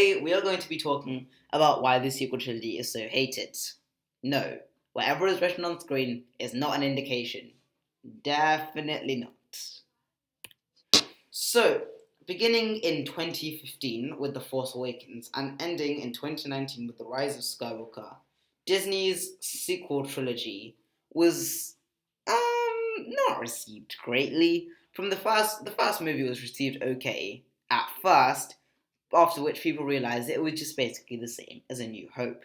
Today we are going to be talking about why the sequel trilogy is so hated. No, whatever is written on screen is not an indication. Definitely not. So, beginning in 2015 with The Force Awakens and ending in 2019 with The Rise of Skywalker, Disney's sequel trilogy was not received greatly. The first movie was received okay at first, after which people realized it was just basically the same as A New Hope.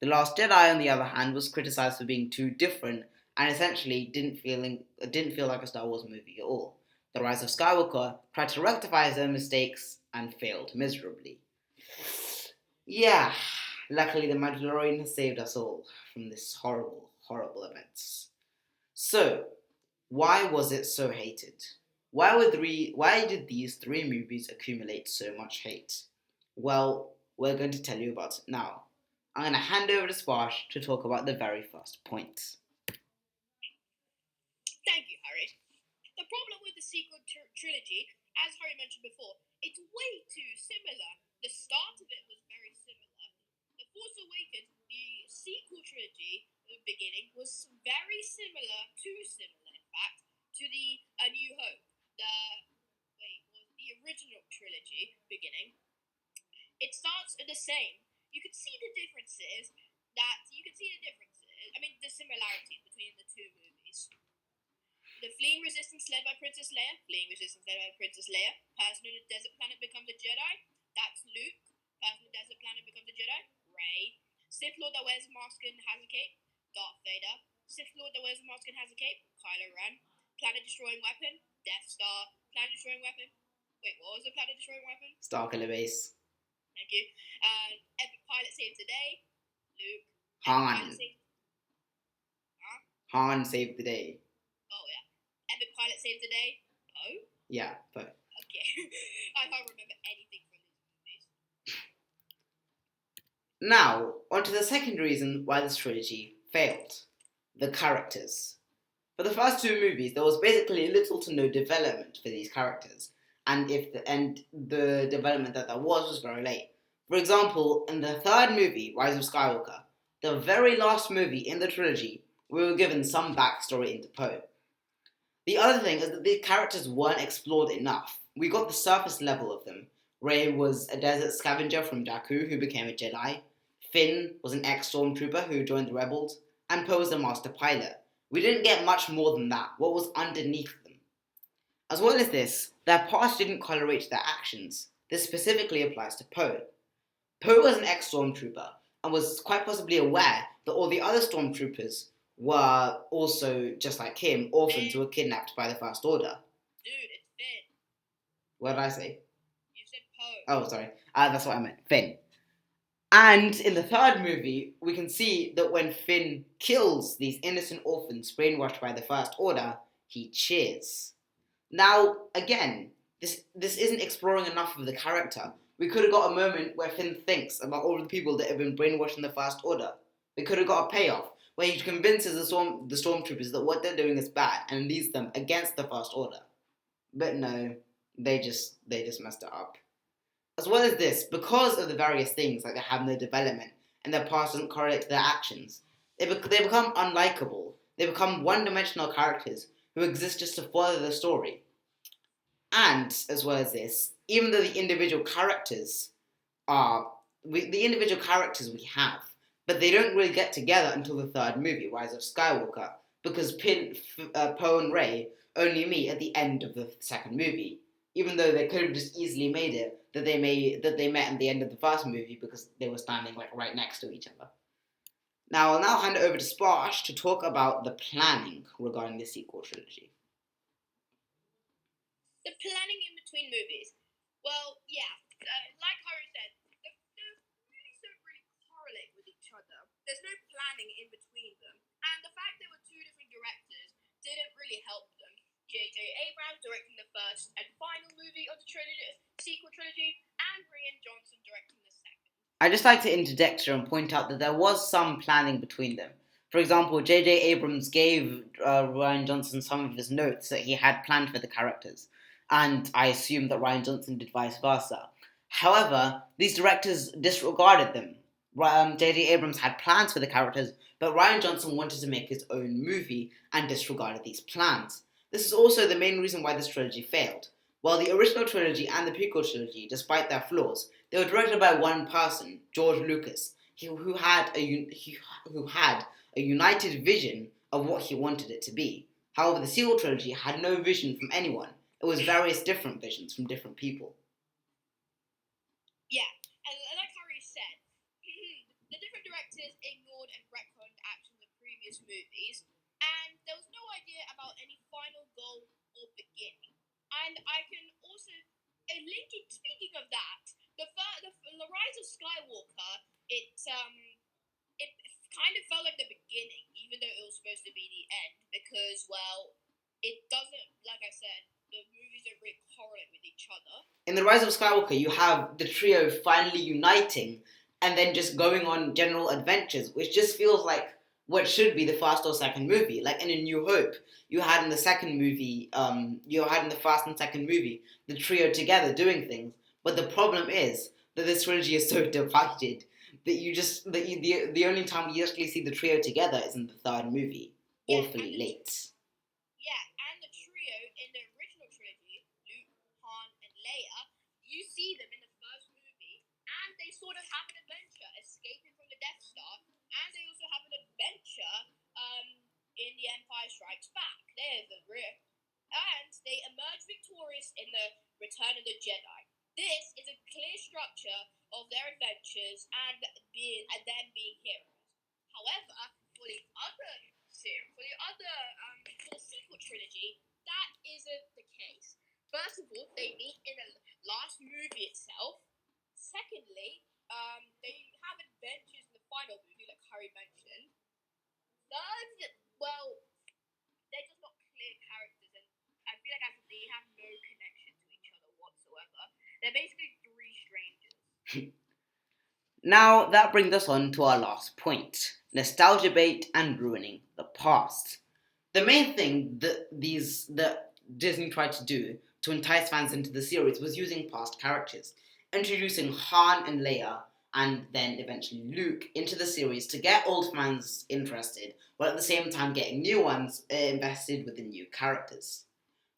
The Last Jedi, on the other hand, was criticized for being too different and essentially didn't feel like a Star Wars movie at all. The Rise of Skywalker tried to rectify his own mistakes and failed miserably. Yeah, luckily the Mandalorian has saved us all from this horrible, horrible events. So, why was it so hated? Why did these three movies accumulate so much hate? Well, we're going to tell you about it now. I'm going to hand over to Sparsh to talk about the very first point. Thank you, Harry. The problem with the sequel trilogy, as Harry mentioned before, it's way too similar. The start of it was very similar. The Force Awakens, the sequel trilogy, the beginning, was very similar, too similar, in fact, to the A New Hope. The original trilogy beginning. It starts the same. You can see the differences. The similarities between the two movies. The fleeing resistance led by Princess Leia. Person on a desert planet becomes a Jedi. That's Luke. Person on a desert planet becomes a Jedi. Rey. Sith Lord that wears a mask and has a cape. Darth Vader. Sith Lord that wears a mask and has a cape. Kylo Ren. Planet-destroying weapon. Death Star. Planet-destroying weapon. Wait, what was the planet-destroying weapon? Starkiller Base. Thank you. Epic pilot saved the day. Luke. Han saved the day. Oh, yeah. Epic pilot saved the day. Poe? Yeah, Poe. Okay. I can't remember anything from these movies. Now, on to the second reason why this trilogy failed. The characters. For the first two movies, there was basically little to no development for these characters. And the development that there was very late. For example, in the third movie, Rise of Skywalker, the very last movie in the trilogy, we were given some backstory into Poe. The other thing is that these characters weren't explored enough. We got the surface level of them. Rey was a desert scavenger from Jakku who became a Jedi. Finn was an ex-stormtrooper who joined the rebels. And Poe was a master pilot. We didn't get much more than that. What was underneath them? As well as this, their past didn't correlate to their actions. This specifically applies to Poe. Poe was an ex-stormtrooper and was quite possibly aware that all the other stormtroopers were also, just like him, orphans who were kidnapped by the First Order. Dude, it's Finn. What did I say? You said Poe. Oh, sorry. That's what I meant. Finn. And in the third movie, we can see that when Finn kills these innocent orphans brainwashed by the First Order, he cheers. Now, again, this isn't exploring enough of the character. We could have got a moment where Finn thinks about all the people that have been brainwashed in the First Order. We could have got a payoff where he convinces the stormtroopers that what they're doing is bad and leads them against the First Order. But no, they just messed it up. As well as this, because of the various things, like they have no development and their past doesn't correlate to their actions, they become unlikable. They become one-dimensional characters who exist just to further the story. And, as well as this, even though the individual characters we have, but they don't really get together until the third movie, Rise of Skywalker, because Poe and Rey only meet at the end of the second movie, even though they could have just easily made it that they met at the end of the first movie because they were standing like right next to each other. Now I'll now hand it over to Sparsh to talk about the planning regarding the sequel trilogy. The planning in between movies. Well, yeah, like Harry said, the movies don't really correlate with each other. There's no planning in between them. And the fact there were two different directors didn't really help them. J.J. Abrams directing the first and final movie of the sequel trilogy, and Rian Johnson directing the second. I'd just like to interject here and point out that there was some planning between them. For example, J.J. Abrams gave Rian Johnson some of his notes that he had planned for the characters, and I assume that Rian Johnson did vice versa. However, these directors disregarded them. J.J. Abrams had plans for the characters, but Rian Johnson wanted to make his own movie and disregarded these plans. This is also the main reason why this trilogy failed. While the original trilogy and the prequel trilogy, despite their flaws, they were directed by one person, George Lucas, who had a united vision of what he wanted it to be. However, the sequel trilogy had no vision from anyone. It was various different visions from different people. Yeah, and like Harry said, the different directors ignored and retconned actions of previous movies, and there was no idea about any final goal or beginning. And I can also, speaking of that, the Rise of Skywalker, it kind of felt like the beginning, even though it was supposed to be the end, because, well, it doesn't, like I said, the movies don't really correlate with each other. In The Rise of Skywalker, you have the trio finally uniting and then just going on general adventures, which just feels like what should be the first or second movie. Like in A New Hope, you had in the second movie, you had in the first and second movie, the trio together doing things. But the problem is that this trilogy is so divided that the only time you actually see the trio together is in the third movie, awfully late. Yeah, and the trio in the original trilogy, Luke, Han, and Leia, you see them in the first movie, and they sort of have an adventure escaping from the Death Star, and they also have an adventure in The Empire Strikes Back. There's the real. And they emerge victorious in the Return of the Jedi. This is a clear structure of their adventures and them being heroes. However, for the other for the sequel trilogy, that isn't the case. First of all, they meet in the last movie itself. Secondly, they have adventures in the final movie, like Harry mentioned. Third, well, they're just not clear characters, and I feel like they have no connection to each other whatsoever. They're basically three strangers. Now, that brings us on to our last point, nostalgia bait and ruining the past. The main thing that Disney tried to do to entice fans into the series was using past characters, introducing Han and Leia and then eventually Luke into the series to get old fans interested, while at the same time getting new ones invested with the new characters.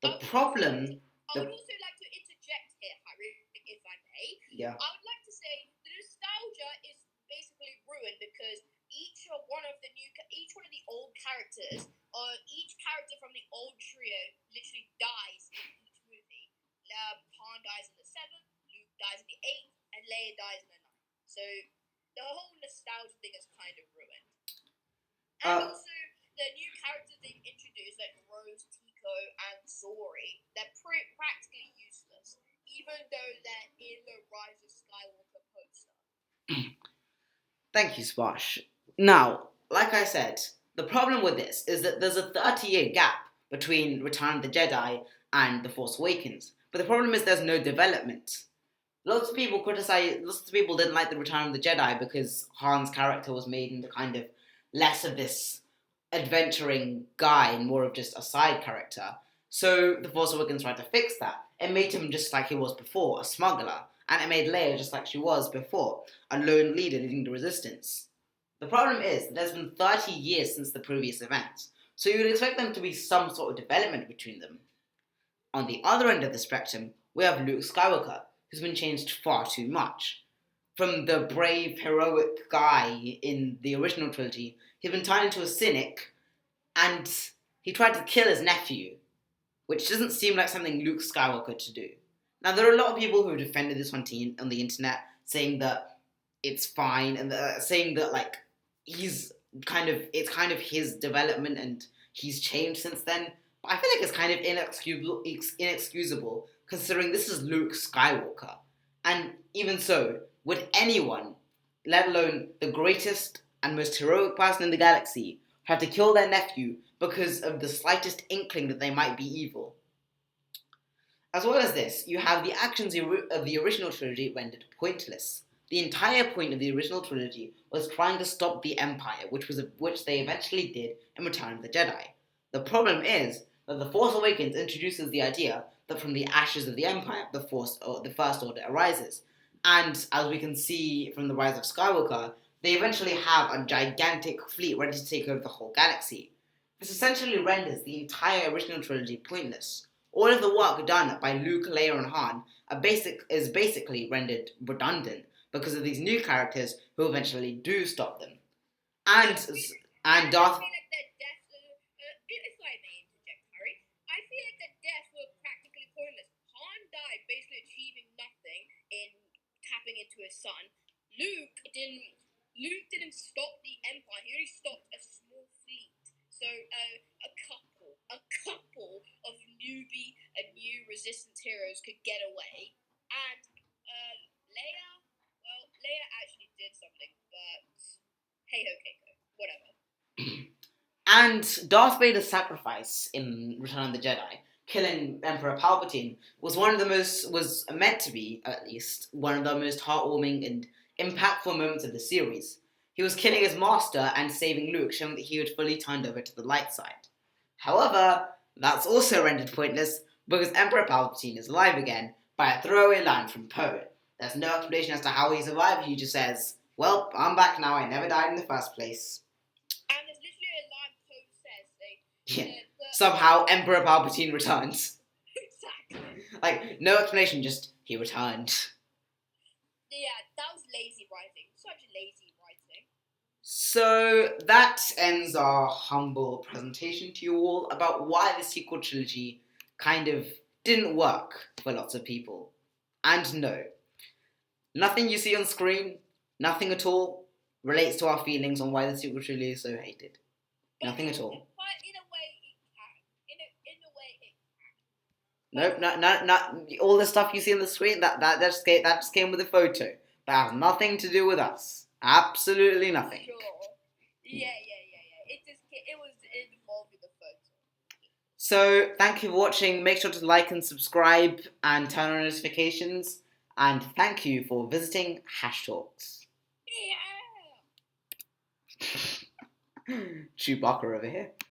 The problem... I would also like to interject here, Harry, if I may. Yeah. I would like to say the nostalgia is basically ruined because each one of the old characters, or each character from the old trio, literally dies in each movie. Han dies in the 7th, Luke dies in the 8th, and Leia dies in the 9th. So the whole nostalgia thing is kind of ruined. And also, the new characters they've introduced, like Rose, Tico, and Zori, they're practically useless, even though they're in the Rise of Skywalker poster. Thank you, Sparsh. Now, like I said, the problem with this is that there's a 30-year gap between Return of the Jedi and The Force Awakens. But the problem is there's no development. Lots of people didn't like the Return of the Jedi because Han's character was made into kind of less of this adventuring guy and more of just a side character. So The Force Awakens tried to fix that. It made him just like he was before, a smuggler. And it made Leia just like she was before, a lone leader leading the resistance. The problem is that there's been 30 years since the previous events, so you would expect there to be some sort of development between them. On the other end of the spectrum, we have Luke Skywalker, who's been changed far too much. From the brave, heroic guy in the original trilogy, he's been turned into a cynic, and he tried to kill his nephew, which doesn't seem like something Luke Skywalker to do. Now, there are a lot of people who have defended this on the internet, saying that it's fine, and saying that like it's kind of his development and he's changed since then. But I feel like it's kind of inexcusable considering this is Luke Skywalker. And even so, would anyone, let alone the greatest and most heroic person in the galaxy, have to kill their nephew because of the slightest inkling that they might be evil? As well as this, you have the actions of the original trilogy rendered pointless. The entire point of the original trilogy was trying to stop the Empire, which they eventually did in Return of the Jedi. The problem is that The Force Awakens introduces the idea that from the ashes of the Empire, the First Order arises. And as we can see from the Rise of Skywalker, they eventually have a gigantic fleet ready to take over the whole galaxy. This essentially renders the entire original trilogy pointless. All of the work done by Luke, Leia, and Han is basically rendered redundant because of these new characters who eventually do stop them. And and I Darth feel like their deaths, if I may interject, Harry, I feel like their deaths were practically pointless. Han died basically achieving nothing in tapping into his son. Luke didn't stop the Empire. He only stopped a small fleet. So a couple of new resistance heroes could get away. And Leia actually did something, but hey ho, Keiko, whatever. And Darth Vader's sacrifice in Return of the Jedi, killing Emperor Palpatine, was meant to be, at least, one of the most heartwarming and impactful moments of the series. He was killing his master and saving Luke, showing that he had fully turned over to the light side. However, that's also rendered pointless because Emperor Palpatine is alive again by a throwaway line from Poe. There's no explanation as to how he survived. He just says, "Well, I'm back now. I never died in the first place." And there's literally a line Poe says, Yeah. Somehow Emperor Palpatine returns. Exactly. Like, no explanation, just he returned. Yeah, that was lazy writing. Such lazy writing. So that ends our humble presentation to you all about why the sequel trilogy kind of didn't work for lots of people. And no, nothing you see on screen, nothing at all, relates to our feelings on why the sequel trilogy is so hated. Nothing at all. But in a way, it can. In a way, it Nope, not all the stuff you see on the screen. That just came with a photo. That has nothing to do with us. Absolutely nothing. Sure. Yeah. It was involved with the photo. So thank you for watching. Make sure to like and subscribe and turn on notifications. And thank you for visiting Hash Talks. Yeah. Chewbacca over here.